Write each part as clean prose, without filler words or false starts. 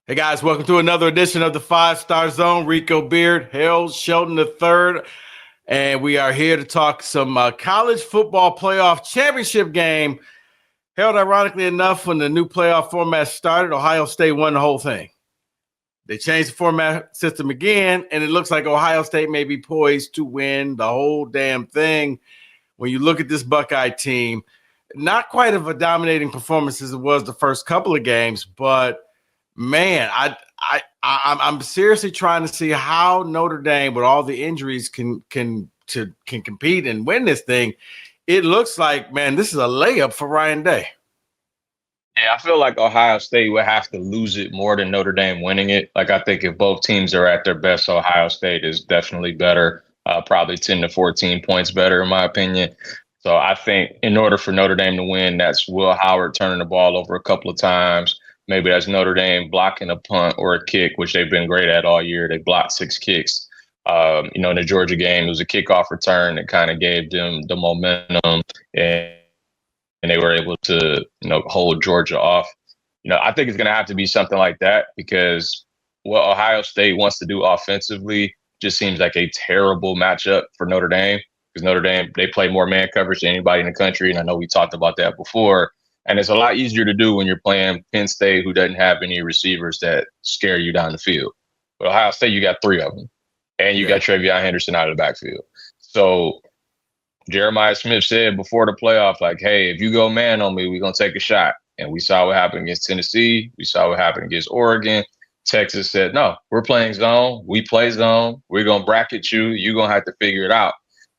Hey guys, welcome to another edition of the Five Star Zone. Rico Beard, Harold Shelton III, and we are here to talk some college football playoff championship game. Harold, ironically enough, when the new playoff format started, Ohio State won the whole thing. They changed the format system again, and it looks like Ohio State may be poised to win the whole damn thing. When you look at this Buckeye team, not quite of a dominating performance as it was the first couple of games, but man, I'm seriously trying to see how Notre Dame, with all the injuries, can compete and win this thing. It looks like, man, this is a layup for Ryan Day. Yeah, I feel like Ohio State would have to lose it more than Notre Dame winning it. Like, I think if both teams are at their best, Ohio State is definitely better, probably 10 to 14 points better, in my opinion. So I think in order for Notre Dame to win, that's Will Howard turning the ball over a couple of times. Maybe that's Notre Dame blocking a punt or a kick, which they've been great at all year. They blocked 6 kicks. In the Georgia game, it was a kickoff return that kind of gave them the momentum, and they were able to, hold Georgia off. I think it's going to have to be something like that, because what Ohio State wants to do offensively just seems like a terrible matchup for Notre Dame, because Notre Dame, they play more man coverage than anybody in the country. And I know we talked about that before. And it's a lot easier to do when you're playing Penn State, who doesn't have any receivers that scare you down the field. But Ohio State, you got 3 of them. And you got Trevion Henderson out of the backfield. So Jeremiah Smith said before the playoff, like, hey, if you go man on me, we're going to take a shot. And we saw what happened against Tennessee. We saw what happened against Oregon. Texas said, no, we're playing zone. We play zone. We're going to bracket you. You're going to have to figure it out.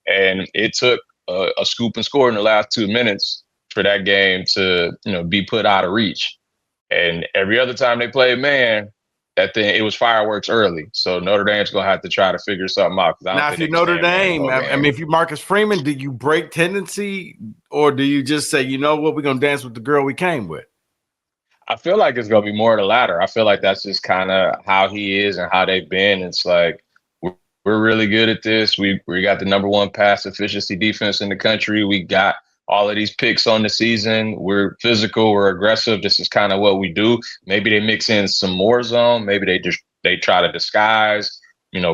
And it took a scoop and score in the last 2 minutes for that game to, be put out of reach. And every other time they played man, that thing, it was fireworks early. So Notre Dame's going to have to try to figure something out. Now, if you're Notre Dame, if you Marcus Freeman, do you break tendency, or do you just say, you know what, we're going to dance with the girl we came with? I feel like it's going to be more of the latter. I feel like that's just kind of how he is and how they've been. It's like, we're really good at this. We got the number 1 pass efficiency defense in the country. We got all of these picks on the season. We're physical. We're aggressive. This is kind of what we do. Maybe they mix in some more zone. Maybe they try to disguise,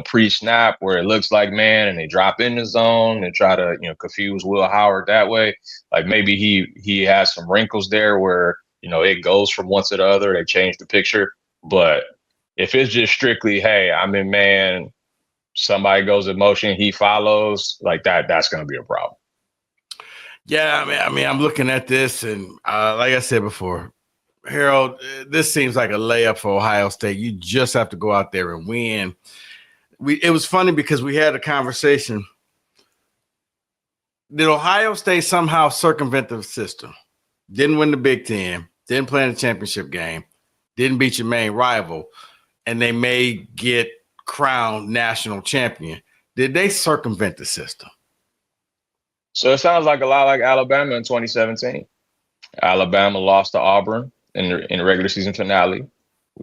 pre-snap where it looks like man, and they drop in the zone and try to, confuse Will Howard that way. Like, maybe he has some wrinkles there where, it goes from one to the other. They change the picture. But if it's just strictly, hey, I'm in man, somebody goes in motion, he follows, like that's going to be a problem. Yeah, I mean, I'm looking at this, and like I said before, Harold, this seems like a layup for Ohio State. You just have to go out there and win. It was funny because we had a conversation. Did Ohio State somehow circumvent the system? Didn't win the Big Ten, didn't play in the championship game, didn't beat your main rival, and they may get crowned national champion. Did they circumvent the system? So it sounds like a lot like Alabama in 2017. Alabama lost to Auburn in the regular season finale.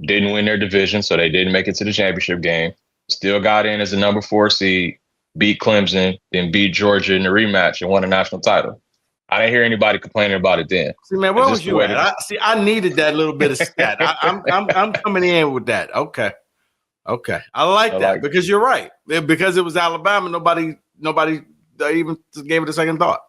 Didn't win their division, so they didn't make it to the championship game. Still got in as the number 4 seed, beat Clemson, then beat Georgia in the rematch and won a national title. I didn't hear anybody complaining about it then. See, man, where was you at? I needed that little bit of stat. I'm coming in with that. Okay. I like that because you're right. Because it was Alabama, nobody even gave it a second thought.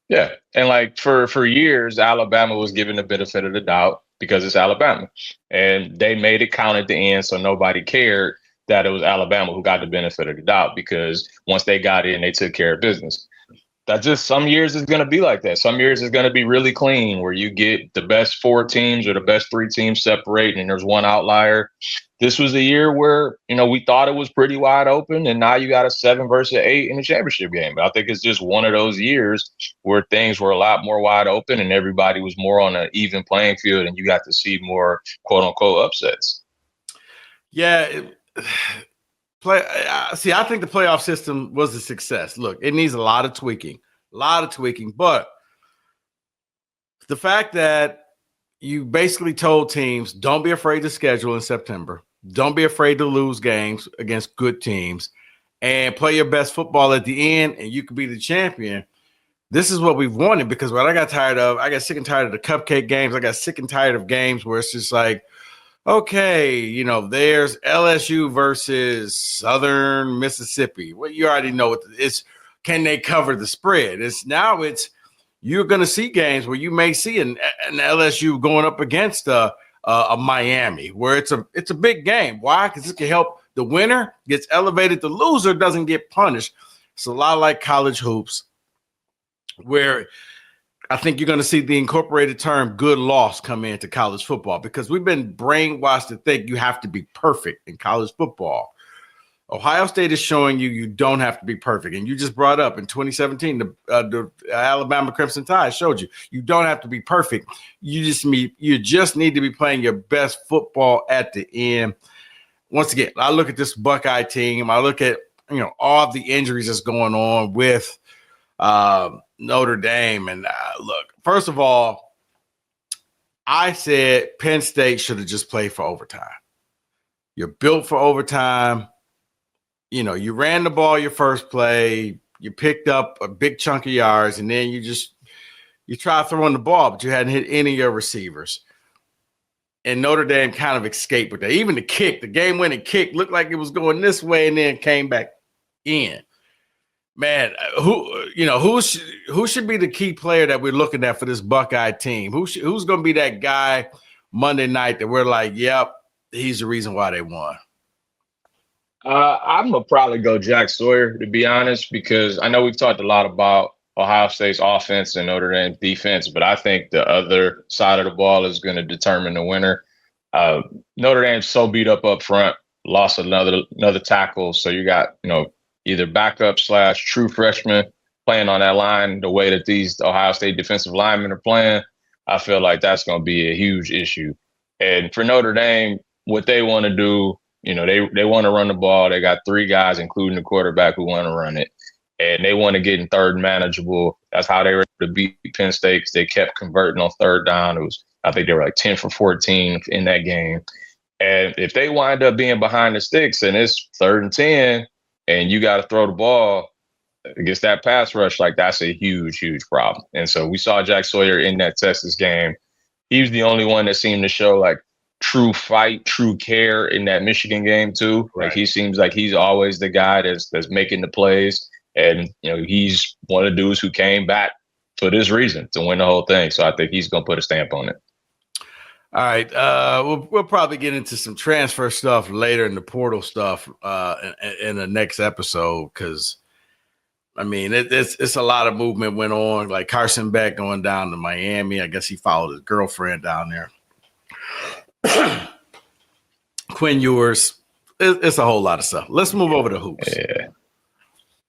Yeah. And like for years, Alabama was given the benefit of the doubt because it's Alabama. And they made it count at the end, so nobody cared that it was Alabama who got the benefit of the doubt, because once they got in, they took care of business. That's just, some years is going to be like that. Some years is going to be really clean, where you get the best 4 teams or the best 3 teams separate, and there's one outlier. This was a year where, we thought it was pretty wide open, and now you got a 7 versus 8 in the championship game. But I think it's just one of those years where things were a lot more wide open and everybody was more on an even playing field, and you got to see more quote unquote upsets. Yeah. I think the playoff system was a success. Look, it needs a lot of tweaking, but the fact that you basically told teams, don't be afraid to schedule in September. Don't be afraid to lose games against good teams and play your best football at the end, and you could be the champion. This is what we've wanted, because what I got sick and tired of the cupcake games. I got sick and tired of games where it's just like, Okay, there's LSU versus Southern Mississippi. Well, you already know what it's. Can they cover the spread? It's you're going to see games where you may see an LSU going up against a Miami, where it's a big game. Why? Because it can help the winner gets elevated, the loser doesn't get punished. It's a lot like college hoops, where I think you're going to see the incorporated term good loss come into college football, because we've been brainwashed to think you have to be perfect in college football. Ohio State is showing you don't have to be perfect. And you just brought up in 2017, the Alabama Crimson Tide showed you don't have to be perfect. You just need to be playing your best football at the end. Once again, I look at this Buckeye team. I look at, all of the injuries that's going on with Notre Dame. And look, first of all, I said Penn State should have just played for overtime. You're built for overtime. You ran the ball your first play, you picked up a big chunk of yards, and then you try throwing the ball, but you hadn't hit any of your receivers. And Notre Dame kind of escaped with that. Even the kick, the game-winning kick, looked like it was going this way and then came back in. Man, who should be the key player that we're looking at for this Buckeye team? Who's going to be that guy Monday night that we're like, yep, he's the reason why they won? I'm going to probably go Jack Sawyer, to be honest, because I know we've talked a lot about Ohio State's offense and Notre Dame's defense, but I think the other side of the ball is going to determine the winner. Notre Dame's so beat up front, lost another tackle. So you got, either backup / true freshman playing on that line the way that these Ohio State defensive linemen are playing. I feel like that's going to be a huge issue. And for Notre Dame, what they want to do, they want to run the ball. They got 3 guys, including the quarterback, who want to run it. And they want to get in third manageable. That's how they were able to beat Penn State, because they kept converting on third down. I think they were like 10 for 14 in that game. And if they wind up being behind the sticks and it's 3rd and 10 and you got to throw the ball against that pass rush, like that's a huge, huge problem. And so we saw Jack Sawyer in that Texas game. He was the only one that seemed to show like true fight, true care in that Michigan game too. Right. Like he seems like he's always the guy that's making the plays. And, he's one of the dudes who came back for this reason, to win the whole thing. So I think he's going to put a stamp on it. All right. We'll probably get into some transfer stuff later in the portal stuff in the next episode, because, it's a lot of movement went on. Like Carson Beck going down to Miami. I guess he followed his girlfriend down there. Quinn Ewers. It's a whole lot of stuff. Let's move over to hoops. Yeah.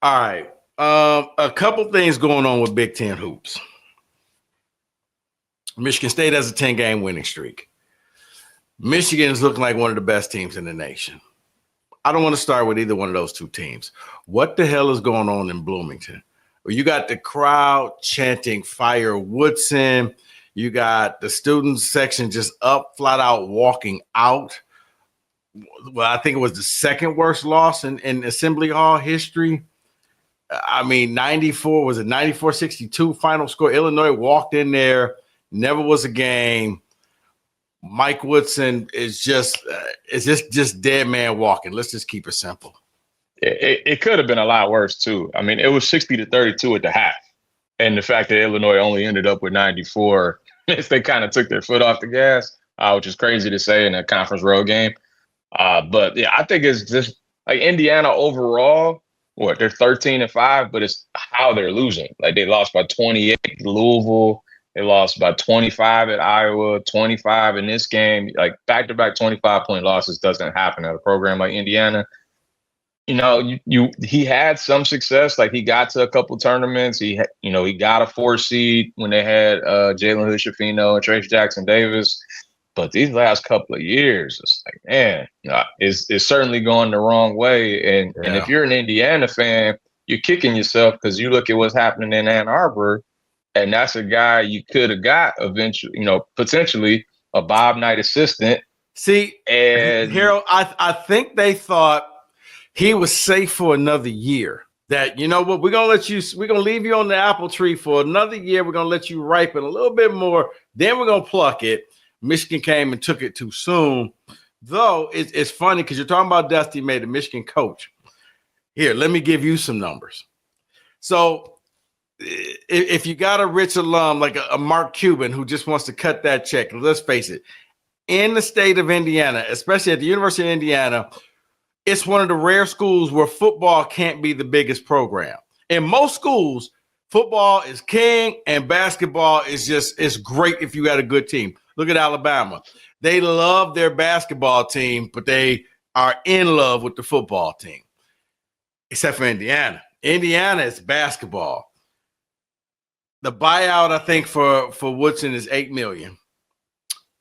All right. A couple things going on with Big Ten hoops. Michigan State has a 10-game winning streak. Michigan is looking like one of the best teams in the nation. I don't want to start with either one of those two teams. What the hell is going on in Bloomington? Well, you got the crowd chanting "Fire Woodson." You got the student section just up, flat out walking out. Well, I think it was the second worst loss in Assembly Hall history. 94, was it 94-62 final score? Illinois walked in there, never was a game. Mike Woodson is just dead man walking. Let's just keep it simple. It could have been a lot worse too. It was 60-32 at the half. And the fact that Illinois only ended up with 94, they kind of took their foot off the gas, which is crazy to say in a conference road game. But yeah, I think it's just like Indiana overall. They're 13-5, but it's how they're losing. Like they lost by 28 to Louisville. They lost by 25 at Iowa, 25 in this game. Like back-to-back 25-point losses doesn't happen at a program like Indiana. He had some success. Like he got to a couple tournaments. He got a 4 seed when they had Jalen Hood-Schifino and Trace Jackson Davis. But these last couple of years, it's like, man, it's certainly going the wrong way. And if you're an Indiana fan, you're kicking yourself because you look at what's happening in Ann Arbor, and that's a guy you could have got eventually, potentially a Bob Knight assistant. See, and Harold, I think they thought he was safe for another year. That, what, we're going to leave you on the apple tree for another year. We're going to let you ripen a little bit more. Then we're going to pluck it. Michigan came and took it too soon. Though it's funny because you're talking about Dusty May, the Michigan coach. Here, let me give you some numbers. So if you got a rich alum like a Mark Cuban who just wants to cut that check, let's face it, in the state of Indiana, especially at the University of Indiana, it's one of the rare schools where football can't be the biggest program. In most schools, football is king and basketball is it's great if you got a good team. Look at Alabama. They love their basketball team, but they are in love with the football team, except for Indiana. Indiana is basketball. The buyout, I think, for Woodson is $8 million.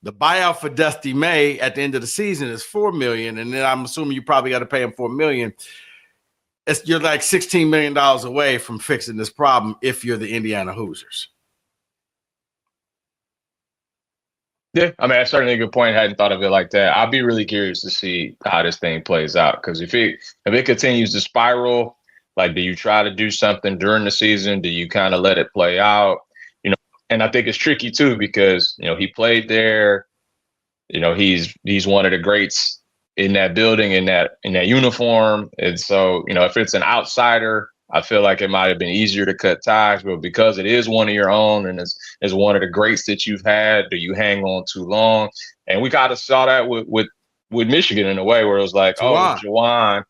The buyout for Dusty May at the end of the season is $4 million, and then I'm assuming you probably got to pay him $4 million. You're like $16 million away from fixing this problem if you're the Indiana Hoosiers. Yeah, I mean, that's certainly a good point. I hadn't thought of it like that. I'll be really curious to see how this thing plays out because if it continues to spiral, like, do you try to do something during the season? Do you kind of let it play out? And I think it's tricky too because he played there. He's one of the greats in that building, in that uniform. And so if it's an outsider, I feel like it might have been easier to cut ties. But because it is one of your own and it's one of the greats that you've had, do you hang on too long? And we kind of saw that with Michigan in a way where it was like, Juwan,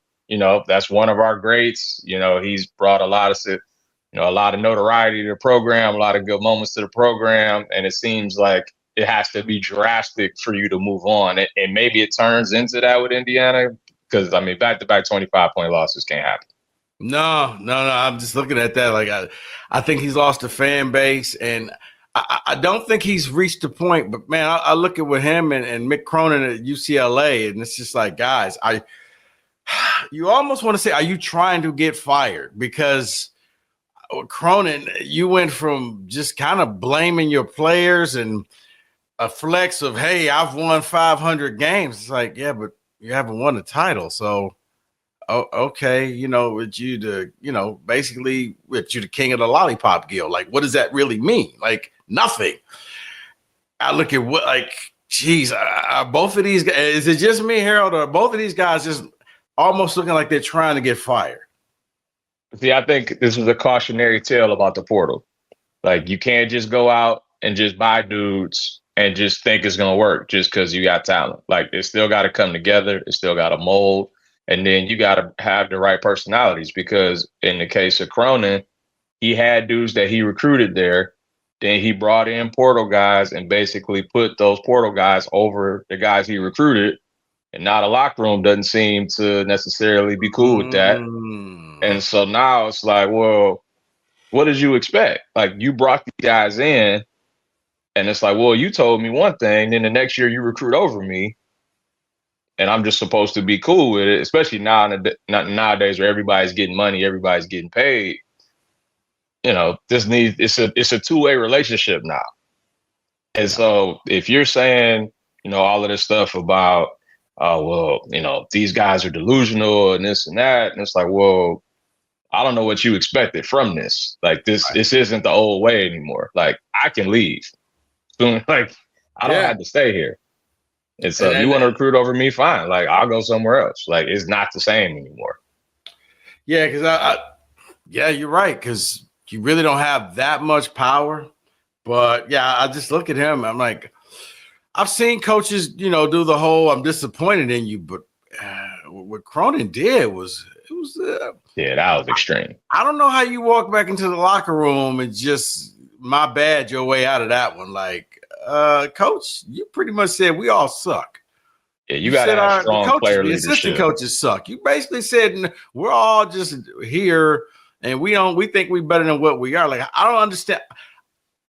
that's one of our greats. He's brought a lot of notoriety to the program, a lot of good moments to the program. And it seems like it has to be drastic for you to move on. And maybe it turns into that with Indiana because, I mean, back-to-back 25-point losses can't happen. No. I'm just looking at that. Like, I think he's lost a fan base, and I don't think he's reached the point. But, man, I look at with him and Mick Cronin at UCLA, and it's just like, guys, you almost want to say, are you trying to get fired? Because Cronin, you went from just kind of blaming your players and a flex of, hey, I've won 500 games. It's like, yeah, but you haven't won a title. So, okay, with you to, basically with you the king of the lollipop guild. Like, what does that really mean? Like, nothing. I look at what, like, geez, are both of these guys, is it just me, Harold, or are both of these guys just almost looking like they're trying to get fired? See, I think this is a cautionary tale about the portal. Like, you can't just go out and just buy dudes and just think it's going to work just because you got talent. Like, it still got to come together. It still got to mold. And then you got to have the right personalities because in the case of Cronin, he had dudes that he recruited there. Then he brought in portal guys and basically put those portal guys over the guys he recruited. And now the locker room doesn't seem to necessarily be cool with that. And so now it's like, well, what did you expect? Like, you brought these guys in and it's like, well, you told me one thing, then the next year you recruit over me and I'm just supposed to be cool with it, especially nowadays where everybody's getting money, everybody's getting paid. It's a two-way relationship now. And so if you're saying, all of this stuff about, these guys are delusional and this and that, and it's like, well, I don't know what you expected from this. Like, this isn't the old way anymore. Like, I can leave soon. Like, I don't have to stay here. And so you want to recruit over me, fine. Like, I'll go somewhere else. Like, it's not the same anymore. Yeah, because you're right. Because you really don't have that much power. But yeah, I just look at him. I'm like, I've seen coaches, do the whole "I'm disappointed in you," but what Cronin did was that was extreme. I don't know how you walk back into the locker room and just my bad your way out of that one. Like, coach, you pretty much said we all suck. Yeah, you got to have strong player leadership. The assistant coaches suck. You basically said we're all just here and we think we're better than what we are. Like, I don't understand.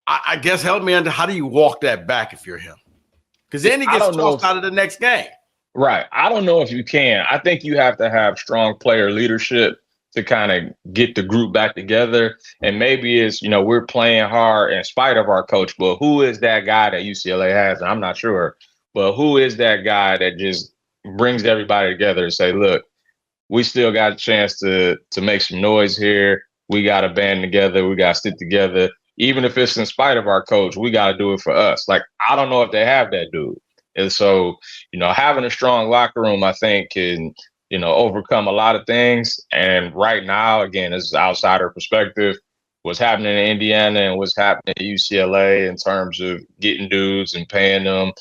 I guess help me under how do you walk that back if you're him? Because then he gets tossed out of the next game. Right. I don't know if you can. I think you have to have strong player leadership to kind of get the group back together. And maybe it's, we're playing hard in spite of our coach, but who is that guy that UCLA has? And I'm not sure, but who is that guy that just brings everybody together and say, look, we still got a chance to make some noise here. We got to band together. We got to stick together. even if it's in spite of our coach, we got to do it for us. Like, I don't know if they have that dude. And so, having a strong locker room, I think, can, overcome a lot of things. And right now, again, this is outsider perspective, what's happening in Indiana and what's happening at UCLA in terms of getting dudes and paying them,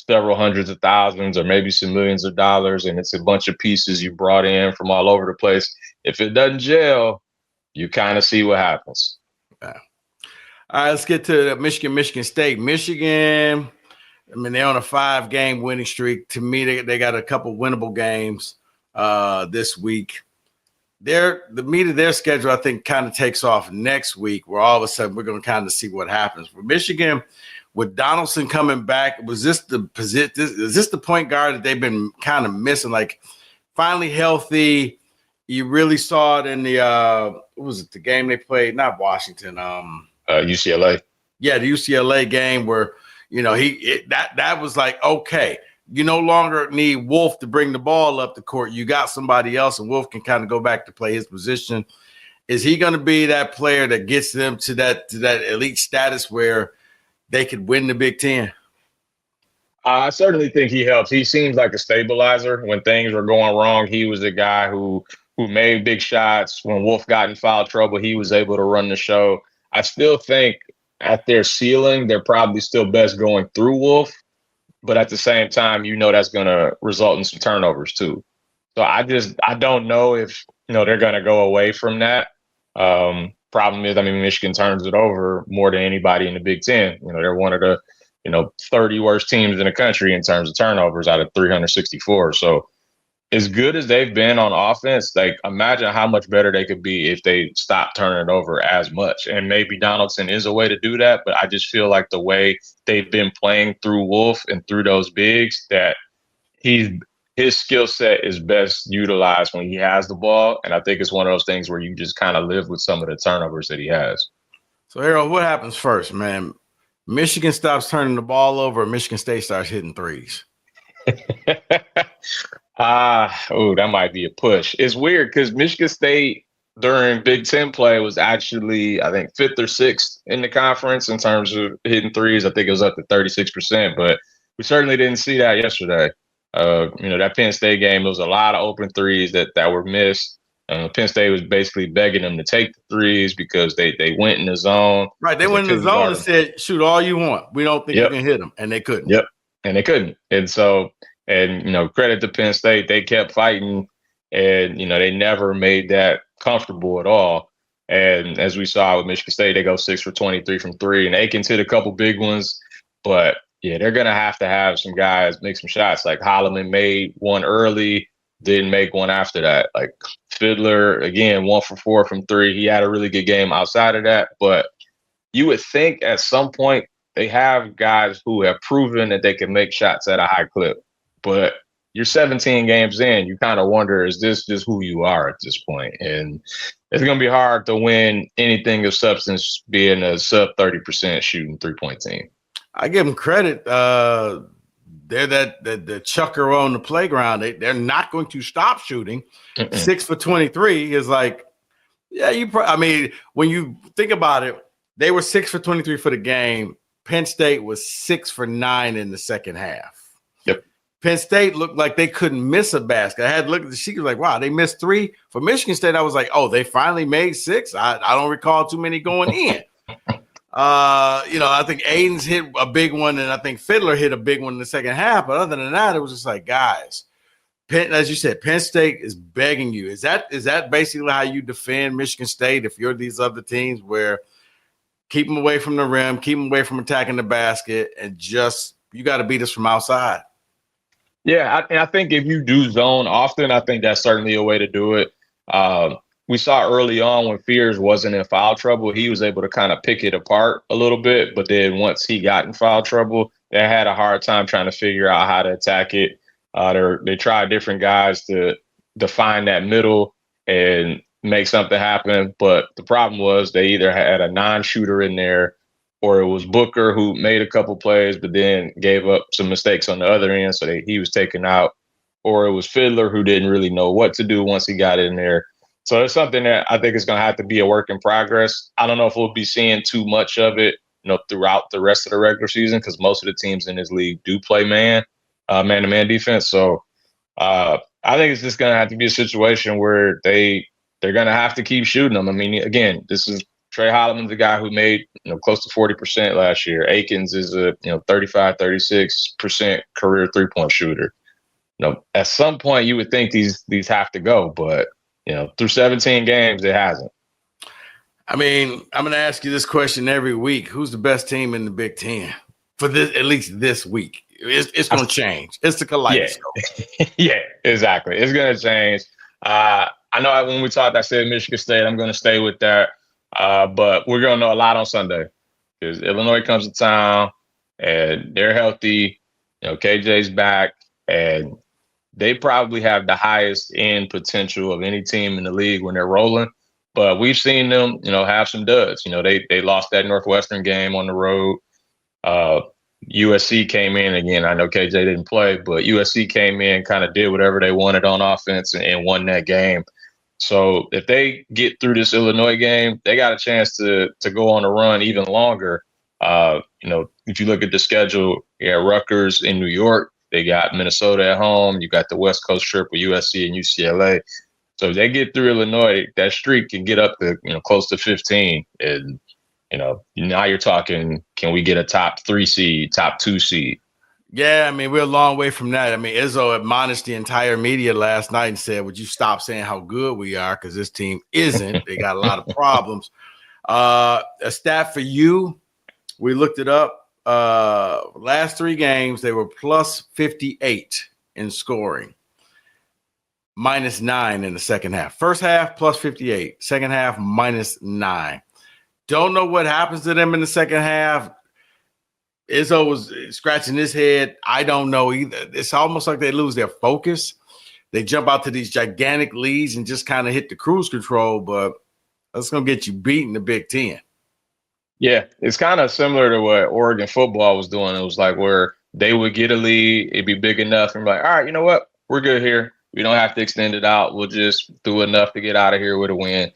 several hundreds of thousands or maybe some millions of dollars. And it's a bunch of pieces you brought in from all over the place. If it doesn't gel, you kind of see what happens. Yeah. All right, let's get to Michigan State. Michigan, I mean, they're on a 5-game winning streak. To me, they got a couple winnable games this week. The meat of their schedule, I think, kind of takes off next week, where all of a sudden we're going to kind of see what happens. For Michigan, with Donaldson coming back, is this the point guard that they've been kind of missing? Like, finally healthy. You really saw it in the what was it? The game they played, not Washington, UCLA. Yeah, the UCLA game where that was like, okay, you no longer need Wolf to bring the ball up the court. You got somebody else, and Wolf can kind of go back to play his position. Is he going to be that player that gets them to that elite status where they could win the Big Ten? I certainly think he helps. He seems like a stabilizer. When things were going wrong, he was the guy who made big shots. When Wolf got in foul trouble, he was able to run the show. I still think at their ceiling, they're probably still best going through Wolf. But at the same time, that's going to result in some turnovers too. So I don't know if, they're going to go away from that. Problem is, Michigan turns it over more than anybody in the Big Ten. They're one of the, 30 worst teams in the country in terms of turnovers out of 364. So as good as they've been on offense, like, imagine how much better they could be if they stop turning it over as much. And maybe Donaldson is a way to do that, but I just feel like the way they've been playing through Wolf and through those bigs, that his skill set is best utilized when he has the ball. And I think it's one of those things where you just kind of live with some of the turnovers that he has. So, Harold, what happens first, man? Michigan stops turning the ball over, or Michigan State starts hitting threes? That might be a push. It's weird because Michigan State during Big Ten play was actually, I think, 5th or 6th in the conference in terms of hitting threes. I think it was up to 36%, but we certainly didn't see that yesterday. That Penn State game, there was a lot of open threes that were missed. Penn State was basically begging them to take the threes because they went in the zone. Right, they went in the zone and said, shoot all you want. We don't think you can hit them, and they couldn't. Yep, and they couldn't. And so, credit to Penn State, they kept fighting, and, they never made that comfortable at all. And as we saw with Michigan State, they go 6 for 23 from 3, and Aikens hit a couple big ones. But, yeah, they're going to have some guys make some shots. Like Holloman made one early, didn't make one after that. Like Fiddler, again, 1 for 4 from 3. He had a really good game outside of that. But you would think at some point they have guys who have proven that they can make shots at a high clip. But you're 17 games in, you kind of wonder, is this just who you are at this point? And it's going to be hard to win anything of substance being a sub 30% shooting 3-point team. I give them credit. They're the chucker on the playground. They're not going to stop shooting. 6 for 23 is like, yeah, when you think about it, they were 6 for 23 for the game. Penn State was 6 for 9 in the second half. Yep. Penn State looked like they couldn't miss a basket. I had to look at the sheet, like, wow, they missed 3. For Michigan State, I was like, oh, they finally made 6. I don't recall too many going in. I think Aiden's hit a big one, and I think Fiddler hit a big one in the second half. But other than that, it was just like, guys, as you said, Penn State is begging you. Is that basically how you defend Michigan State if you're these other teams, where keep them away from the rim, keep them away from attacking the basket, and just you got to beat us from outside? Yeah, I think if you do zone often, I think that's certainly a way to do it. We saw early on when Fears wasn't in foul trouble, he was able to kind of pick it apart a little bit. But then once he got in foul trouble, they had a hard time trying to figure out how to attack it. They tried different guys to define that middle and make something happen. But the problem was they either had a non-shooter in there, or it was Booker who made a couple plays but then gave up some mistakes on the other end, so he was taken out, or it was Fiddler who didn't really know what to do once he got in there. So it's something that I think is going to have to be a work in progress. I don't know if we'll be seeing too much of it, throughout the rest of the regular season, because most of the teams in this league do play man-to-man defense. So I think it's just going to have to be a situation where they're going to have to keep shooting them. I mean, again, this is Trey Holloman's the guy who made close to 40% last year. Akins is a 35, 36% career 3-point shooter. At some point you would think these have to go, but through 17 games it hasn't. I mean, I'm going to ask you this question every week. Who's the best team in the Big Ten for this, at least this week? It's going to change. It's the kaleidoscope. Yeah, yeah, exactly. It's going to change. I know when we talked, I said Michigan State. I'm going to stay with that. But we're going to know a lot on Sunday because Illinois comes to town and they're healthy. KJ's back and they probably have the highest end potential of any team in the league when they're rolling. But we've seen them, have some duds. They lost that Northwestern game on the road. USC came in again. I know KJ didn't play, but USC came in, kind of did whatever they wanted on offense and won that game. So if they get through this Illinois game, they got a chance to go on a run even longer. If you look at the schedule, Rutgers in New York, they got Minnesota at home. You got the West Coast trip with USC and UCLA. So if they get through Illinois, that streak can get up to close to 15. And now you're talking, can we get a top 3 seed, top 2 seed? Yeah, I mean, we're a long way from that. I mean, Izzo admonished the entire media last night and said, would you stop saying how good we are? Because this team isn't. They got a lot of problems. A stat for you, we looked it up. Last 3 games, they were plus 58 in scoring. -9 in the second half. First half, plus 58. Second half, -9. Don't know what happens to them in the second half. Izzo was scratching his head. I don't know either. It's almost like they lose their focus. They jump out to these gigantic leads and just kind of hit the cruise control, but that's going to get you beat in the Big Ten. Yeah, it's kind of similar to what Oregon football was doing. It was like where they would get a lead, it'd be big enough, and be like, all right, you know what? We're good here. We don't have to extend it out. We'll just do enough to get out of here with a win.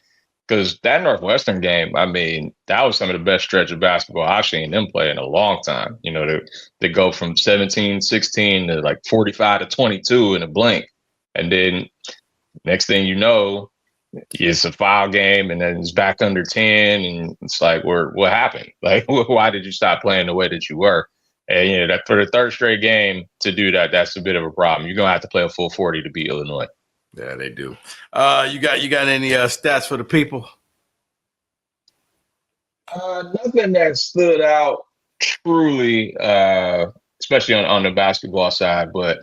Because that Northwestern game, I mean, that was some of the best stretch of basketball I've seen them play in a long time. They go from 17-16 to like 45-22 in a blink. And then next thing you know, it's a foul game and then it's back under 10. And it's like, what happened? Like, why did you stop playing the way that you were? And, that for the third straight game to do that, that's a bit of a problem. You're going to have to play a full 40 to beat Illinois. Yeah, they do. You got any stats for the people? Nothing that stood out truly, especially on the basketball side. But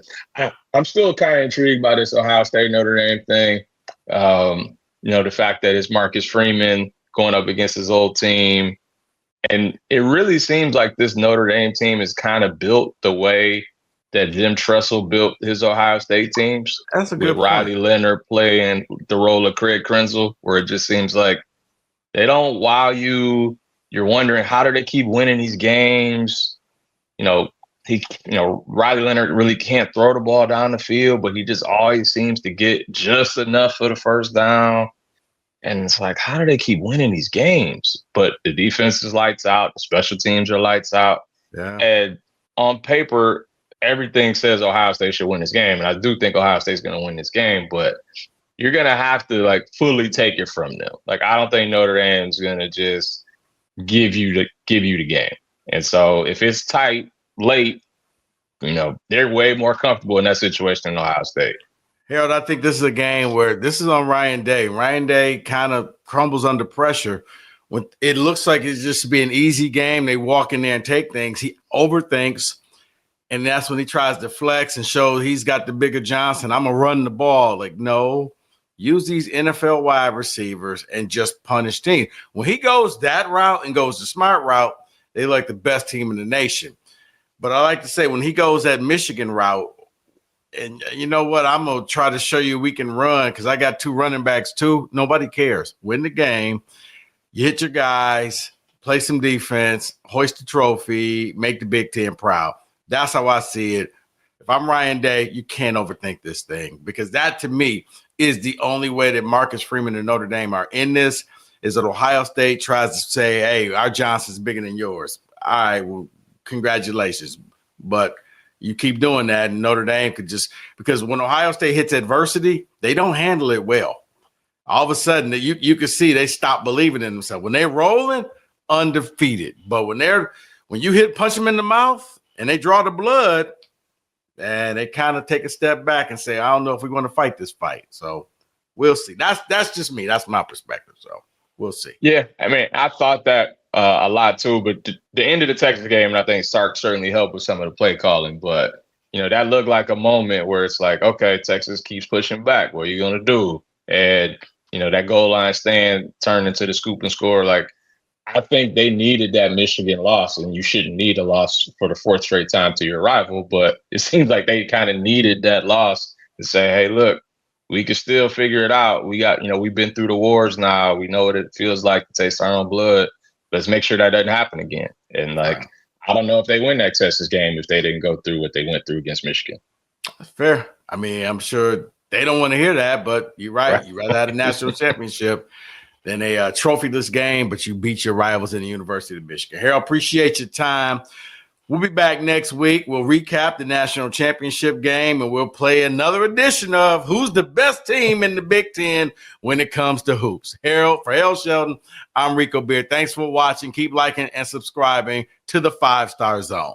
I'm still kind of intrigued by this Ohio State Notre Dame thing. The fact that it's Marcus Freeman going up against his old team. And it really seems like this Notre Dame team is kind of built the way that Jim Tressel built his Ohio State teams. That's a good with Riley Leonard playing the role of Craig Krenzel, where it just seems like they don't wow you. You're wondering, how do they keep winning these games? Riley Leonard really can't throw the ball down the field, but he just always seems to get just enough for the first down. And it's like, how do they keep winning these games? But the defense is lights out. The special teams are lights out. Yeah. And on paper, everything says Ohio State should win this game. And I do think Ohio State's going to win this game, but you're going to have to fully take it from them. I don't think Notre Dame's going to just give you the game. And so if it's tight late, they're way more comfortable in that situation than Ohio State. Harold, I think this is a game where this is on Ryan Day. Ryan Day kind of crumbles under pressure. When it looks like it's just be an easy game, they walk in there and take things. He overthinks, and that's when he tries to flex and show he's got the bigger Johnson. I'm going to run the ball. No, use these NFL wide receivers and just punish teams. When he goes that route and goes the smart route, they like the best team in the nation. But I like to say when he goes that Michigan route, and you know what? I'm going to try to show you we can run because I got 2 running backs too. Nobody cares. Win the game. You hit your guys, play some defense, hoist the trophy, make the Big Ten proud. That's how I see it. if I'm Ryan Day, you can't overthink this thing, because that to me is the only way that Marcus Freeman and Notre Dame are in this, is that Ohio State tries to say, hey, our Johnson's bigger than yours. All right, well, congratulations. But you keep doing that, and Notre Dame could just, because when Ohio State hits adversity, they don't handle it well. All of a sudden, you can see they stop believing in themselves. When they're rolling, undefeated. But when you punch them in the mouth and they draw the blood, and they kind of take a step back and say, I don't know if we want to fight this fight. So we'll see. That's just me. That's my perspective. So we'll see. Yeah, I mean, I thought that a lot too, but the end of the Texas game, and I think Sark certainly helped with some of the play calling, but that looked like a moment where it's like, okay, Texas keeps pushing back. What are you going to do? And, that goal line stand turned into the scoop and score. Like, I think they needed that Michigan loss, and you shouldn't need a loss for the fourth straight time to your rival, but it seems like they kind of needed that loss to say, hey, look, we can still figure it out. We got, we've been through the wars now. We know what it feels like to taste our own blood. Let's make sure that doesn't happen again. And I don't know if they win that Texas game if they didn't go through what they went through against Michigan. That's fair. I mean, I'm sure they don't want to hear that, but you're right. You'd rather have a national championship than a trophyless game, but you beat your rivals in the University of Michigan. Harold, appreciate your time. We'll be back next week. We'll recap the national championship game, and we'll play another edition of Who's the Best Team in the Big Ten when it comes to hoops. For Harold Sheldon, I'm Rico Beard. Thanks for watching. Keep liking and subscribing to the 5 Star Zone.